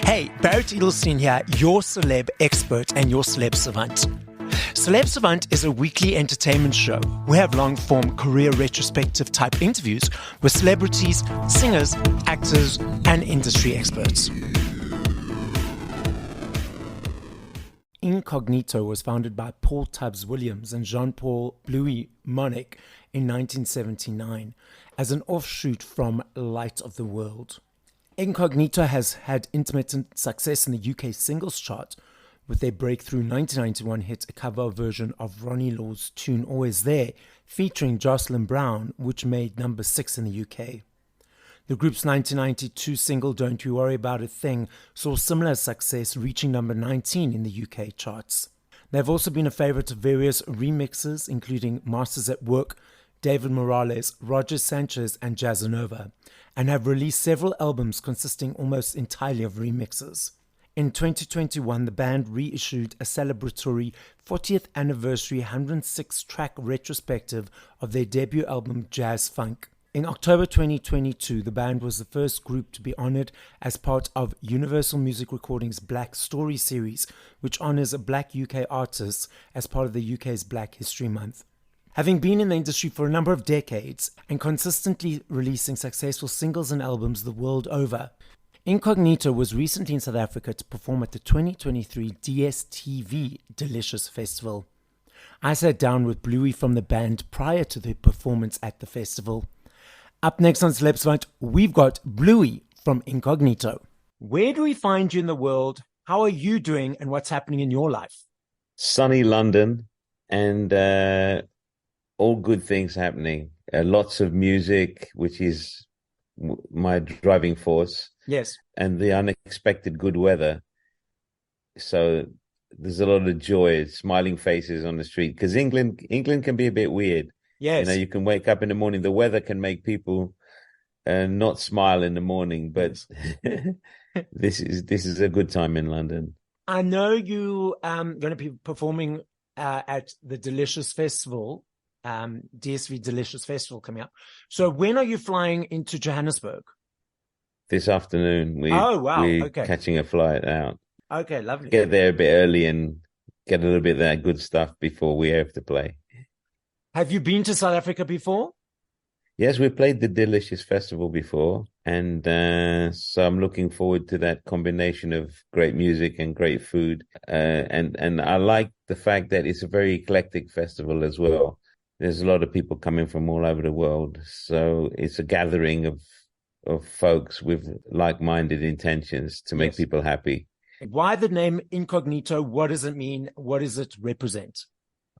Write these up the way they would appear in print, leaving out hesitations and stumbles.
Hey, Barrett Edelstein here, your celeb expert and your Celeb Savant. Celeb Savant is a weekly entertainment show. We have long-form career retrospective type interviews with celebrities, singers, actors, and industry experts. Incognito was founded by Paul Tubbs Williams and Jean-Paul Bluey Maunick in 1979 as an offshoot from Light of the World. Incognito has had intermittent success in the UK singles chart with their breakthrough 1991 hit, a cover version of Ronnie Law's tune Always There, featuring Jocelyn Brown, which made number 6 in the UK. The group's 1992 single Don't You Worry About a Thing saw similar success, reaching number 19 in the UK charts. They've also been a favourite of various remixers, including Masters at Work, David Morales, Roger Sanchez, and Jazzanova, and have released several albums consisting almost entirely of remixes. In 2021, the band reissued a celebratory 40th anniversary 106-track retrospective of their debut album Jazz Funk. In October 2022, the band was the first group to be honoured as part of Universal Music Recordings' Black Story series, which honours Black UK artists as part of the UK's Black History Month. Having been in the industry for a number of decades and consistently releasing successful singles and albums the world over, Incognito was recently in South Africa to perform at the 2023 DStv Delicious Festival. I sat down with Bluey from the band prior to the performance at the festival. Up next on Celeb Savant, we've got Bluey from Incognito. Where do we find you in the world? How are you doing and what's happening in your life? Sunny London and all good things happening. Lots of music, which is my driving force. Yes. And the unexpected good weather. So there's a lot of joy, smiling faces on the street. Because England can be a bit weird. Yes. You can wake up in the morning. The weather can make people not smile in the morning. But this is a good time in London. I know you going to be performing at the Delicious Festival. DStv Delicious Festival coming up. So when are you flying into Johannesburg? This afternoon. We're catching a flight out. Okay, lovely. Get there a bit early and get a little bit of that good stuff before we have to play. Have you been to South Africa before? Yes, we played the Delicious Festival before. And so I'm looking forward to that combination of great music and great food. And I like the fact that it's a very eclectic festival as well. There's a lot of people coming from all over the world. So it's a gathering of folks with like-minded intentions to make people happy. Why the name Incognito? What does it mean? What does it represent?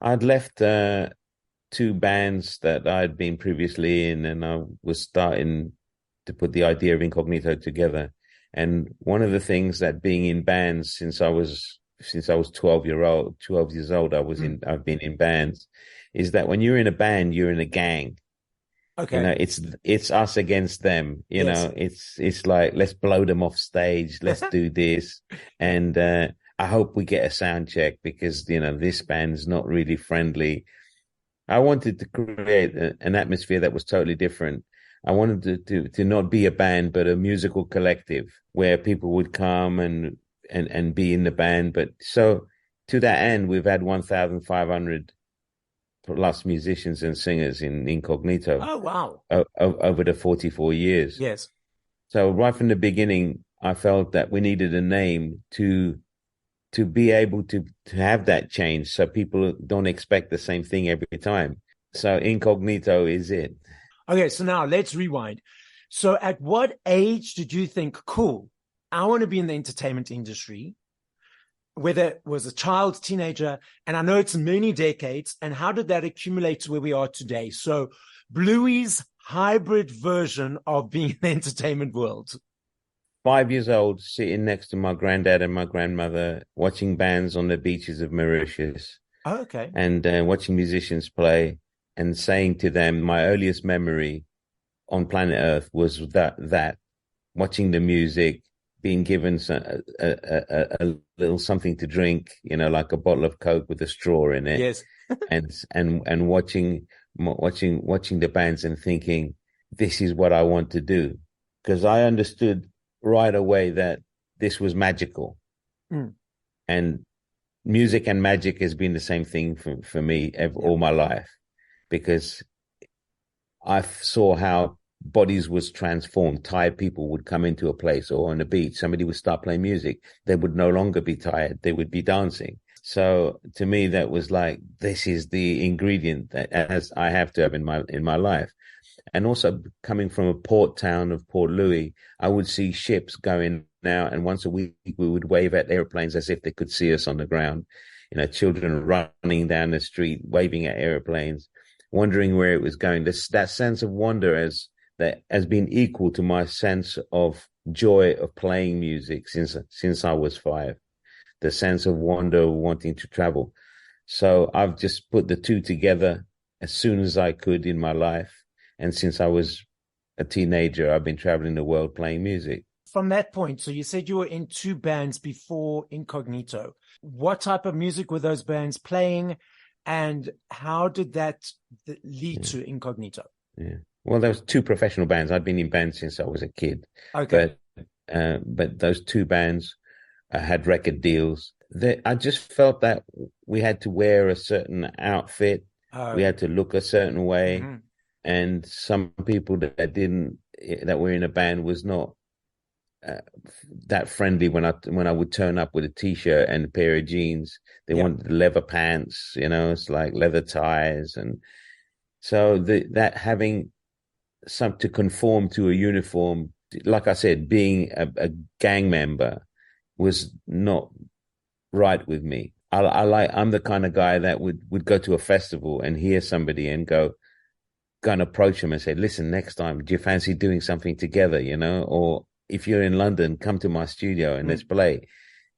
I'd left 2 bands that I'd been previously in, and I was starting to put the idea of Incognito together. And one of the things that being in bands since I was 12 years old, I've been in bands, is that when you're in a band, you're in a gang. Okay. It's us against them. It's like, let's blow them off stage. Let's do this. And I hope we get a sound check because, this band's not really friendly. I wanted to create an atmosphere that was totally different. I wanted to not be a band, but a musical collective where people would come and be in the band. But so to that end, we've had 1,500 plus musicians and singers in Incognito. Oh, wow. Over the 44 years. Yes. So right from the beginning, I felt that we needed a name to be able to have that change so people don't expect the same thing every time. So Incognito is it. Okay, so now let's rewind. So at what age did you think, cool, I want to be in the entertainment industry? Whether it was a child, teenager, and I know it's many decades, and how did that accumulate to where we are today? So Bluey's hybrid version of being in the entertainment world. 5 years old, sitting next to my granddad and my grandmother, watching bands on the beaches of Mauritius. Oh, okay. And watching musicians play and saying to them, my earliest memory on planet Earth was that watching the music, being given a little something to drink, like a bottle of Coke with a straw in it. Yes. and watching watching the bands and thinking, this is what I want to do. Because I understood right away that this was magical. Mm. And music and magic has been the same thing for me all my life, because I saw how bodies was transformed. Tired people would come into a place or on a beach. Somebody would start playing music. They would no longer be tired. They would be dancing. So to me, that was like, this is the ingredient that as I have to have in my life. And also coming from a port town of Port Louis, I would see ships going out, and once a week we would wave at airplanes as if they could see us on the ground. Children running down the street, waving at airplanes, wondering where it was going. That sense of wonder has been equal to my sense of joy of playing music since I was 5. The sense of wonder, wanting to travel. So I've just put the two together as soon as I could in my life. And since I was a teenager, I've been traveling the world playing music. From that point, so you said you were in 2 bands before Incognito. What type of music were those bands playing, and how did that lead to Incognito? Yeah. Well, there was 2 professional bands. I'd been in bands since I was a kid. Okay. But those 2 bands had record deals. I just felt that we had to wear a certain outfit. We had to look a certain way. Mm-hmm. And some people that were in a band was not that friendly when I would turn up with a t-shirt and a pair of jeans. They wanted leather pants, it's like leather ties. And so that having to conform to a uniform, like I said, being a gang member was not right with me. I'm the kind of guy that would go to a festival and hear somebody and go and approach them and say, listen, next time, do you fancy doing something together, or if you're in London, come to my studio and let's play.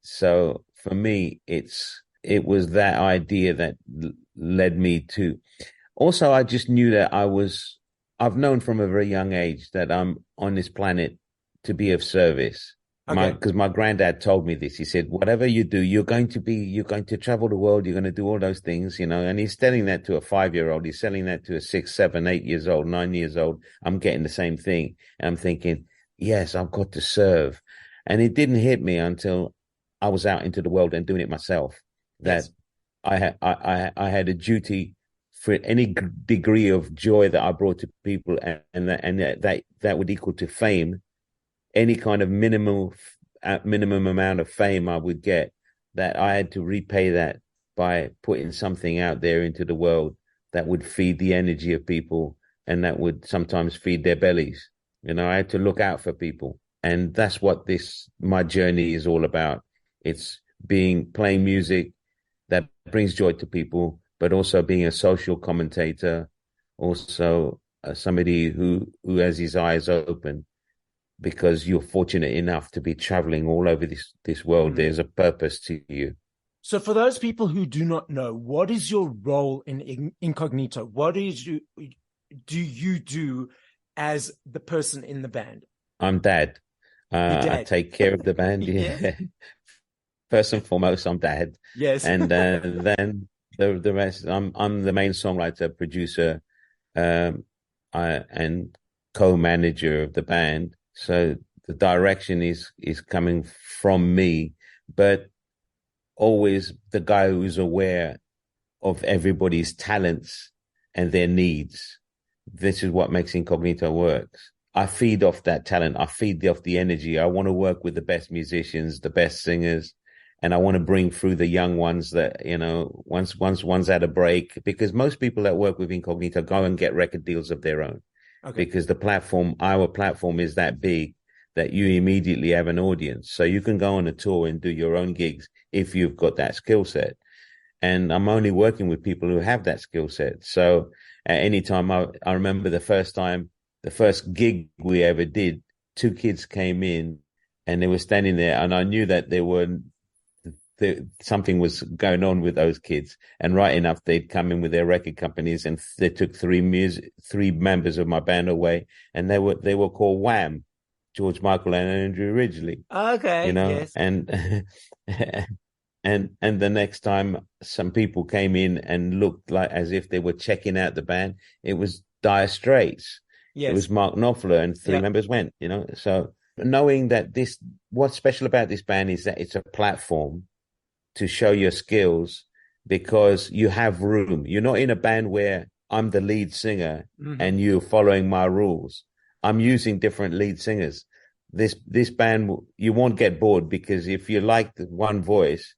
So for me, it was that idea that led me to. Also, I just knew that I've known from a very young age that I'm on this planet to be of service. Okay. Because my granddad told me this. He said, whatever you do, you're going to travel the world. You're going to do all those things, and he's telling that to a 5-year-old. He's selling that to a 6, 7, 8 years old, 9 years old. I'm getting the same thing. And I'm thinking, yes, I've got to serve. And it didn't hit me until I was out into the world and doing it myself, that yes. I had a duty for any degree of joy that I brought to people, and that would equal to fame. Any kind of minimum amount of fame I would get, that I had to repay that by putting something out there into the world that would feed the energy of people, and that would sometimes feed their bellies. I had to look out for people. And that's what my journey is all about. It's playing music that brings joy to people, but also being a social commentator, also somebody who has his eyes open. Because you're fortunate enough to be traveling all over this world. There's a purpose to you. So for those people who do not know, what is your role in Incognito? What do you do as the person in the band? I'm dad. I take care of the band. Yeah. First and foremost, I'm dad. Yes. And then the rest, I'm the main songwriter, producer, and co-manager of the band. So the direction is coming from me, but always the guy who's aware of everybody's talents and their needs. This is what makes Incognito works. I feed off that talent. I feed off the energy. I want to work with the best musicians, the best singers, and I want to bring through the young ones that, once one's had a break, because most people that work with Incognito go and get record deals of their own. Okay. Because our platform is that big that you immediately have an audience. So you can go on a tour and do your own gigs if you've got that skill set. And I'm only working with people who have that skill set. So at any time, I remember the first gig we ever did, 2 kids came in and they were standing there, and I knew that something was going on with those kids. And right enough, they'd come in with their record companies, and they took 3 members of my band away, and they were called Wham, George Michael and Andrew Ridgeley. Okay. Yes. And And the next time some people came in and looked like as if they were checking out the band, it was Dire Straits. It Yes. was Mark Knopfler and three Yeah. members went, So knowing that what's special about this band is that it's a platform to show your skills because you have room. You're not in a band where I'm the lead singer and you're following my rules. I'm using different lead singers. This band, you won't get bored because if you like the one voice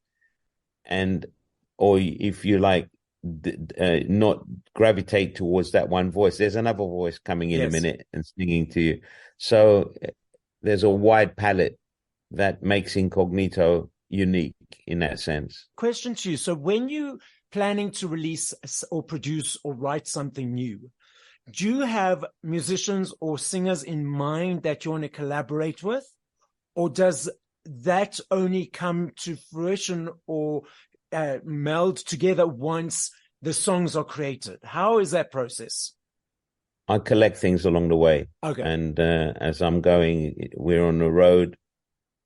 and or if you like not gravitate towards that one voice, there's another voice coming in a Yes. minute and singing to you. So there's a wide palette that makes Incognito unique in that sense. Question to you. So when you planning to release or produce or write something new, do you have musicians or singers in mind that you want to collaborate with? Or does that only come to fruition or meld together once the songs are created? How is that process? I collect things along the way. Okay. And as I'm going, we're on the road.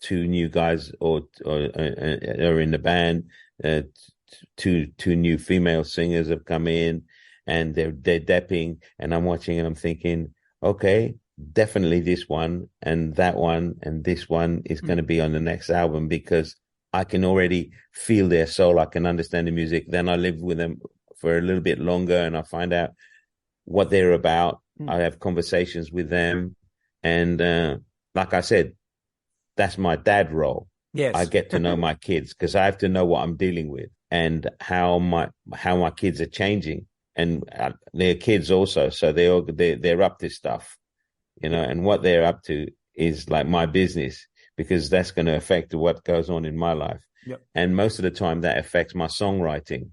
Two new guys are in the band. Two new female singers have come in, and they're depping. And I'm watching, and I'm thinking, okay, definitely this one and that one and this one is going to be on the next album because I can already feel their soul. I can understand the music. Then I live with them for a little bit longer, and I find out what they're about. I have conversations with them, and like I said, that's my dad role. Yes. I get to know my kids because I have to know what I'm dealing with and how my kids are changing, and they're kids also, so they're up to stuff, and what they're up to is like my business because that's going to affect what goes on in my life. Yep. And most of the time that affects my songwriting.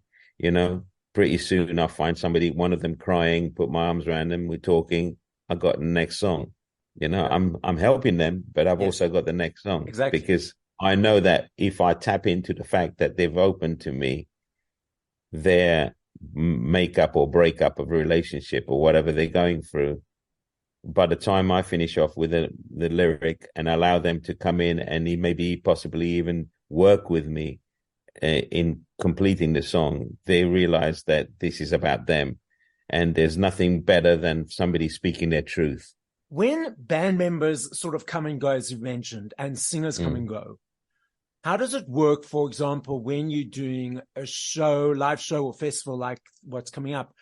Pretty soon I'll find somebody, one of them crying, put my arms around them, we're talking, I got the next song. I'm helping them, but I've also got the next song. Exactly. Because I know that if I tap into the fact that they've opened to me their makeup or breakup of a relationship or whatever they're going through, by the time I finish off with the lyric and allow them to come in and maybe possibly even work with me in completing the song, they realize that this is about them. And there's nothing better than somebody speaking their truth. When band members sort of come and go, as you mentioned, and singers come and go, how does it work, for example, when you're doing a show, live show or festival like what's coming up,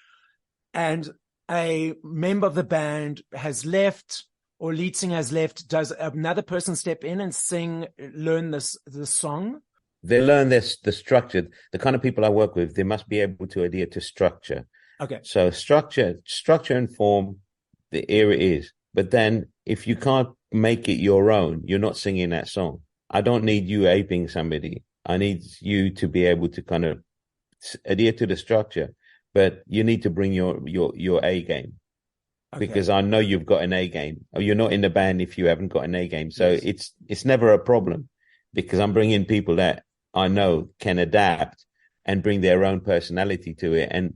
and a member of the band has left or lead singer has left, does another person step in and learn the song? They learn the structure. The kind of people I work with, they must be able to adhere to structure. Okay. So structure and form, the era is. But then if you can't make it your own, you're not singing that song. I don't need you aping somebody. I need you to be able to kind of adhere to the structure, but you need to bring your A game. Okay. Because I know you've got an A game. You're not in the band if you haven't got an A game. So yes. It's never a problem because I'm bringing people that I know can adapt and bring their own personality to it. And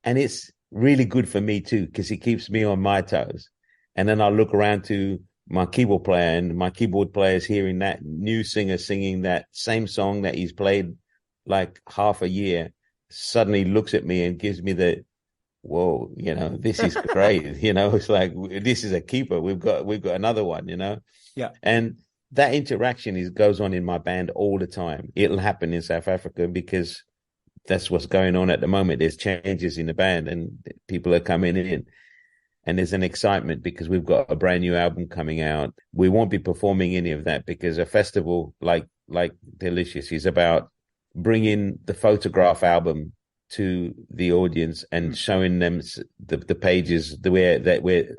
it's really good for me too, because it keeps me on my toes. And then I look around to my keyboard player, and my keyboard player is hearing that new singer singing that same song that he's played like half a year, suddenly looks at me and gives me the, whoa, this is great. It's like, this is a keeper. We've got another one, Yeah. And that interaction goes on in my band all the time. It'll happen in South Africa because that's what's going on at the moment. There's changes in the band and people are coming in. And there's an excitement because we've got a brand new album coming out. We won't be performing any of that because a festival like Delicious is about bringing the photograph album to the audience and showing them the pages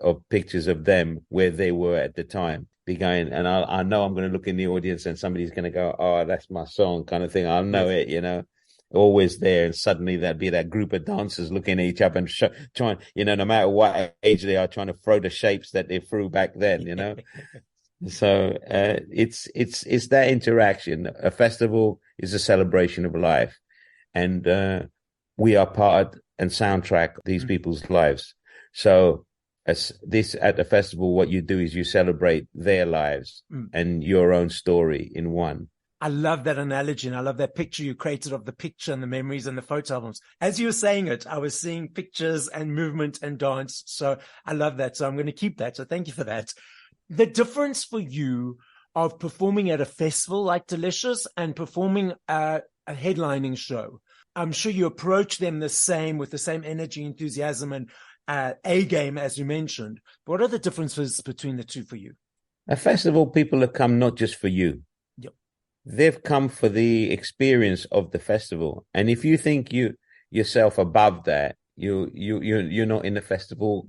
of pictures of them where they were at the time. Be going, and I know I'm going to look in the audience and somebody's going to go, oh, that's my song, kind of thing. I'll know it, always there. And suddenly there'd be that group of dancers looking at each other and trying, no matter what age they are, trying to throw the shapes that they threw back then, So it's that interaction. A festival is a celebration of life, and we are part and soundtrack these people's lives. So at the festival, what you do is you celebrate their lives and your own story in one. I love that analogy, and I love that picture you created of the picture and the memories and the photo albums. As you were saying it, I was seeing pictures and movement and dance. So I love that. So I'm going to keep that. So thank you for that. The difference for you of performing at a festival like Delicious and performing a headlining show, I'm sure you approach them the same, with the same energy, enthusiasm, and A game, as you mentioned. What are the differences between the two for you? A festival, people have come not just for you. Yep. They've come for the experience of the festival. And if you think yourself above that, you're not in the festival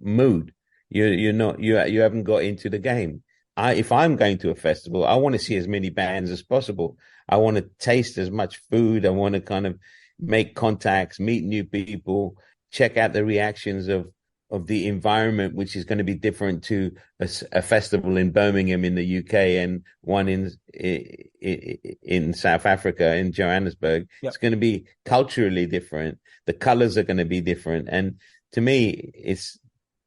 mood. You haven't got into the game. If I'm going to a festival, I want to see as many bands as possible. I want to taste as much food. I want to kind of make contacts, meet new people, check out the reactions of the environment, which is going to be different to a festival in Birmingham in the UK and one in South Africa, in Johannesburg. Yep. It's going to be culturally different. The colors are going to be different. And to me, it's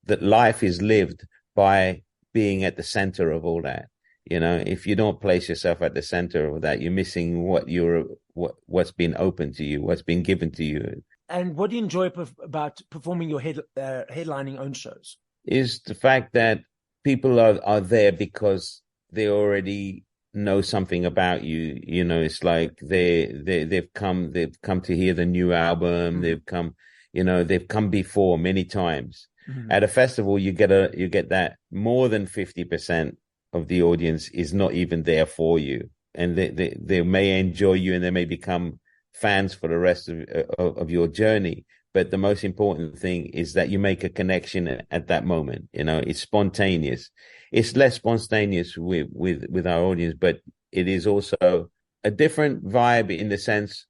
that life is lived by being at the center of all that. You know, if you don't place yourself at the center of that, you're missing what's been open to you, what's been given to you. And what do you enjoy about performing your headlining own shows? Is the fact that people are there because they already know something about you. You know, it's like they've come to hear the new album. Mm-hmm. They've come before many times. Mm-hmm. At a festival, you get that more than 50% of the audience is not even there for you, and they may enjoy you and they may become fans for the rest of your journey. But the most important thing is that you make a connection at that moment. You know, it's spontaneous. It's less spontaneous with our audience, but it is also a different vibe in the sense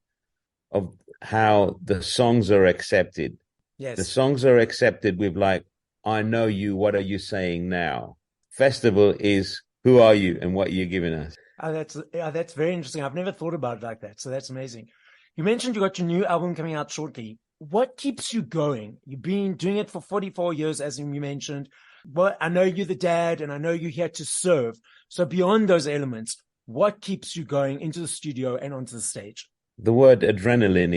of how the songs are accepted. Yes. The songs are accepted with like, I know you, what are you saying now? Festival is, who are you and what are you giving us? That's very interesting. I've never thought about it like that. So that's amazing. You mentioned you got your new album coming out shortly. What keeps you going? You've been doing it for 44 years, as you mentioned. But I know you're the dad and I know you're here to serve. So beyond those elements, what keeps you going into the studio and onto the stage? The word adrenaline,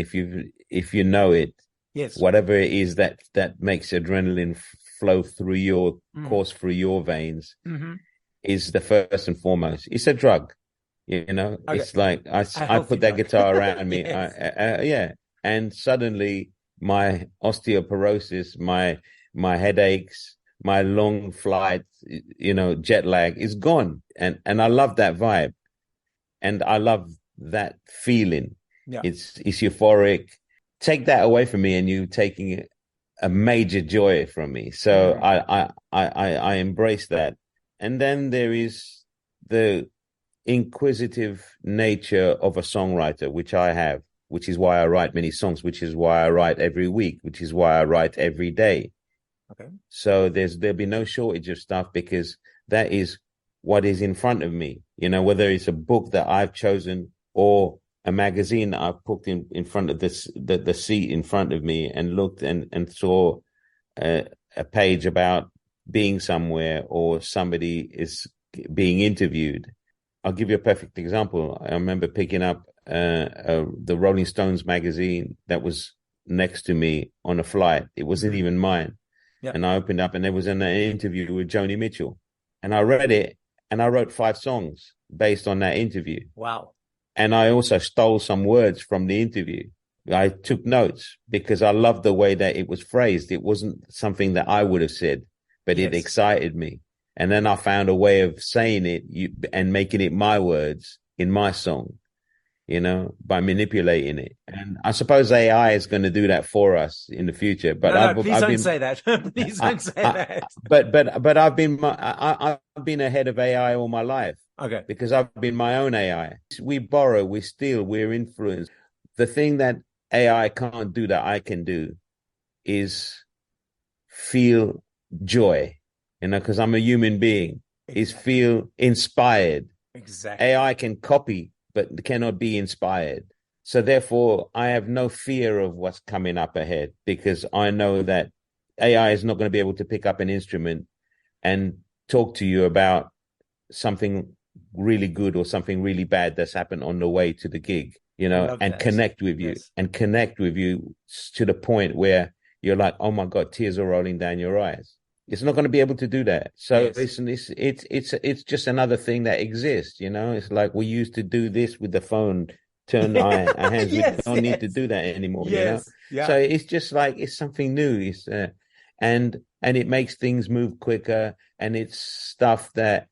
if you know it, yes, whatever it is that makes adrenaline flow through your course through your veins, mm-hmm. is the first and foremost. It's a drug. You know, okay. It's like I put that guitar around me. Yes. And suddenly my osteoporosis, my headaches, my long flight, jet lag is gone. And I love that vibe. And I love that feeling. Yeah. It's euphoric. Take that away from me and you taking a major joy from me. So I embrace that. And then there is the inquisitive nature of a songwriter, which I have, which is why I write many songs, which is why I write every week, which is why I write every day. Okay. So there'll be no shortage of stuff because that is what is in front of me. You know, whether it's a book that I've chosen or a magazine that I've put in front of the seat in front of me and looked and saw a page about being somewhere or somebody is being interviewed. I'll give you a perfect example. I remember picking up the Rolling Stones magazine that was next to me on a flight. It wasn't even mine. Yeah. And I opened up and there was an interview with Joni Mitchell. And I read it and I wrote 5 songs based on that interview. Wow. And I also stole some words from the interview. I took notes because I loved the way that it was phrased. It wasn't something that I would have said, but yes. It excited me. And then I found a way of saying it and making it my words in my song, by manipulating it. And I suppose AI is going to do that for us in the future. But please don't say that. Please don't say that. But I've been ahead of AI all my life. Okay. Because I've been my own AI. We borrow, we steal, we're influenced. The thing that AI can't do that I can do is feel joy. Because I'm a human being, exactly. Is feel inspired. Exactly. AI can copy, but cannot be inspired. So therefore, I have no fear of what's coming up ahead because I know that AI is not going to be able to pick up an instrument and talk to you about something really good or something really bad that's happened on the way to the gig, I love and that. connect with you Yes. and connect with you to the point where you're like, oh my God, tears are rolling down your eyes. It's not going to be able to do that. So Yes. it's just another thing that exists, It's like we used to do this with the phone, turn our hands. We Yes, don't need to yes. do that anymore. Yes. So Yeah. it's just like it's something new. And it makes things move quicker, and it's stuff that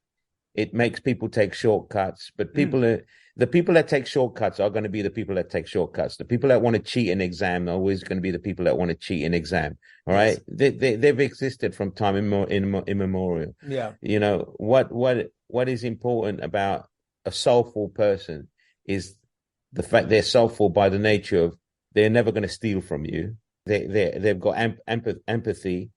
it makes people take shortcuts. But the people that take shortcuts are going to be the people that take shortcuts. The people that want to cheat an exam are always going to be the people that want to cheat an exam. All Yes. right, they've existed from time immemorial. Yeah. What is important about a soulful person is the fact they're soulful by the nature of they're never going to steal from you. They've got empathy.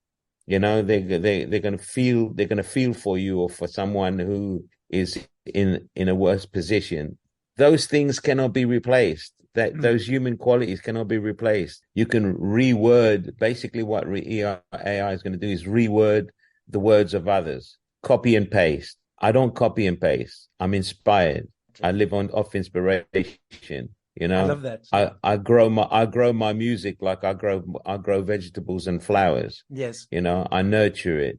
They're going to feel for you or for someone who is in a worse position. Those things cannot be replaced. Those human qualities cannot be replaced. You can reword. Basically what AI is going to do is reword the words of others. Copy and paste. I don't copy and paste. I'm inspired. I live off inspiration. I love that. I grow my music like I grow vegetables and flowers. Yes. I nurture it,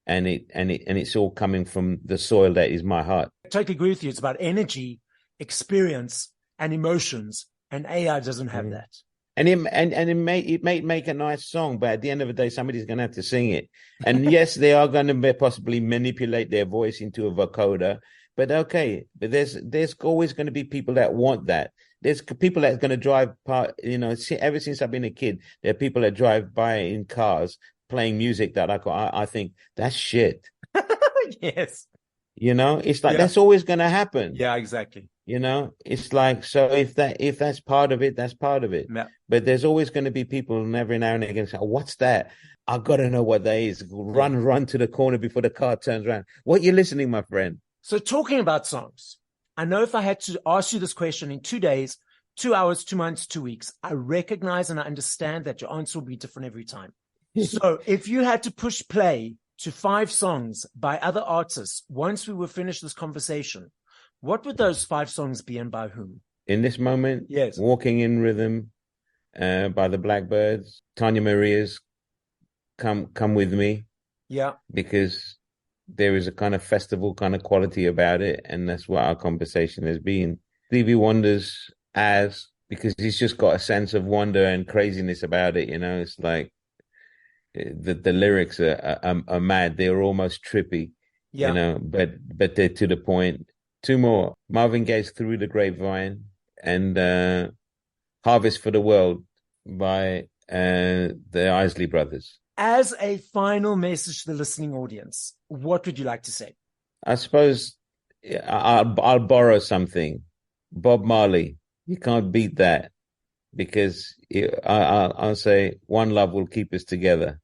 and it's all coming from the soil that is my heart. I totally agree with you. It's about energy, experience, and emotions, and AI doesn't have that. And it may make a nice song, but at the end of the day, somebody's going to have to sing it. And yes, they are going to possibly manipulate their voice into a vocoder. But okay, but there's always going to be people that want that. There's people that's going to drive ever since I've been a kid, there are people that drive by in cars playing music that I think that's shit. Yes. It's like that's always going to happen. Yeah, exactly. It's like, so if that's part of it, that's part of it. Yeah. But there's always going to be people every now and again say, oh, what's that? I got to know what that is. Run to the corner before the car turns around. What you listening, my friend? So talking about songs, I know if I had to ask you this question in 2 days, 2 hours, 2 months, 2 weeks, I recognize and I understand that your answer will be different every time. So if you had to push play to 5 songs by other artists, once we were finished this conversation, what would those 5 songs be and by whom? In this moment, yes, Walking in Rhythm by the Blackbirds, Tanya Maria's Come With Me. Yeah. Because there is a kind of festival kind of quality about it, and that's what our conversation has been. Stevie Wonder's because he's just got a sense of wonder and craziness about it. It's like the lyrics are mad. They're almost trippy. Yeah. But they're to the point. 2 more: Marvin Gaye's Through the Grapevine, and Harvest for the World by the Isley Brothers. As a final message to the listening audience, what would you like to say? I suppose I'll borrow something. Bob Marley, you can't beat that, because I'll say one love will keep us together.